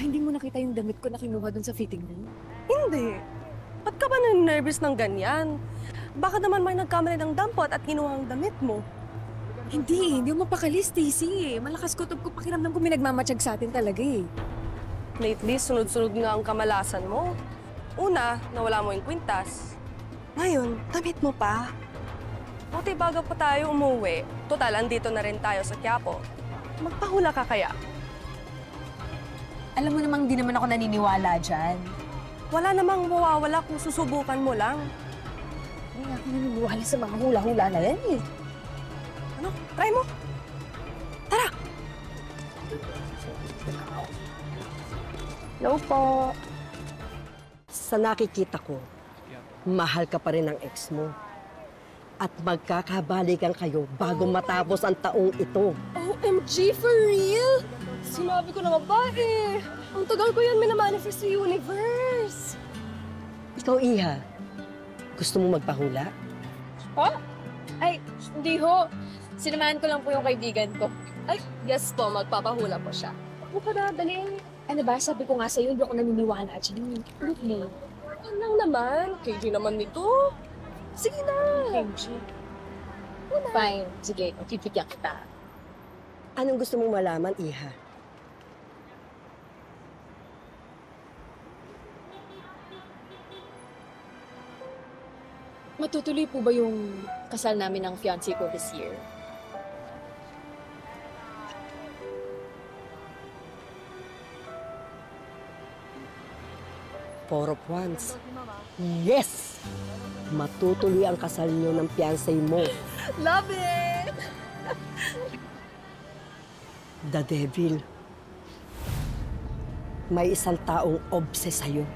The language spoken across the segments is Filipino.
hindi mo nakita yung damit ko na kinuha dun sa fitting room? Hindi. Ba't ka ba nervous ng ganyan? Baka naman may nagkamali ng dampot at kinuha ang damit mo. Hindi mo mapakali, Stacy. Malakas kutob ko pakiramdam ko may nagmamatsyag sa atin talaga eh. Lately, sunod-sunod nga ang kamalasan mo. Una, nawala mo yung kwintas. Ngayon, damit mo pa. Buti bago pa tayo umuwi, total, andito na rin tayo sa Quiapo. Magpahula ka kaya? Alam mo namang di naman ako naniniwala dyan. Wala namang mawawala kung susubukan mo lang. Hindi nga ako naniniwala sa mga hula-hula na yan eh. Ano? Try mo. Tara! Hello po. Sa nakikita ko, mahal ka pa rin ng ex mo. At magkakabalikan kayo bago matapos ang taong ito. OMG, for real? Sinabi ko na ba eh. Ang tagal ko yan minamanifest sa universe. Ikaw, Iha, gusto mo magpahula? Ho? Ay, hindi ho. Sinamahan ko lang po yung kaibigan ko. Ay, yes po, magpapahula po siya. Ako pa na, dali. Ano ba, sabi ko nga sa'yo, hindi ako naniniwala. Actually, proof mo. Ano lang naman? KJ naman nito. Sige na. KJ. Fine. Sige, pipigyan kita. Anong gusto mong malaman, Iha? Matutuloy po ba yung kasal namin ng fiancé ko this year? Four of Wands. Yes! Matutuloy ang kasal niyo ng fiancé mo. Love it! The Devil. May isang taong obses sa'yo.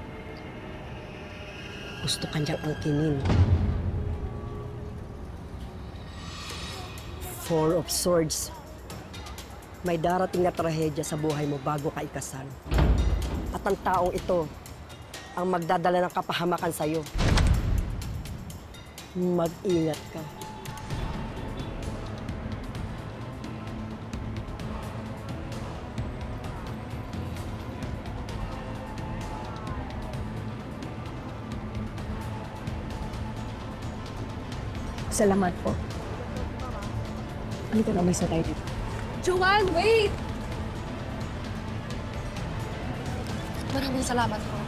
Gusto ka niyang angkinin. Four of Swords. May darating na trahedya sa buhay mo bago ka ikasal. At ang taong ito ang magdadala ng kapahamakan sa'yo. Mag-ingat ka. Salamat po. Ano ka na may tayo dito? Joanne, wait! Maraming salamat po.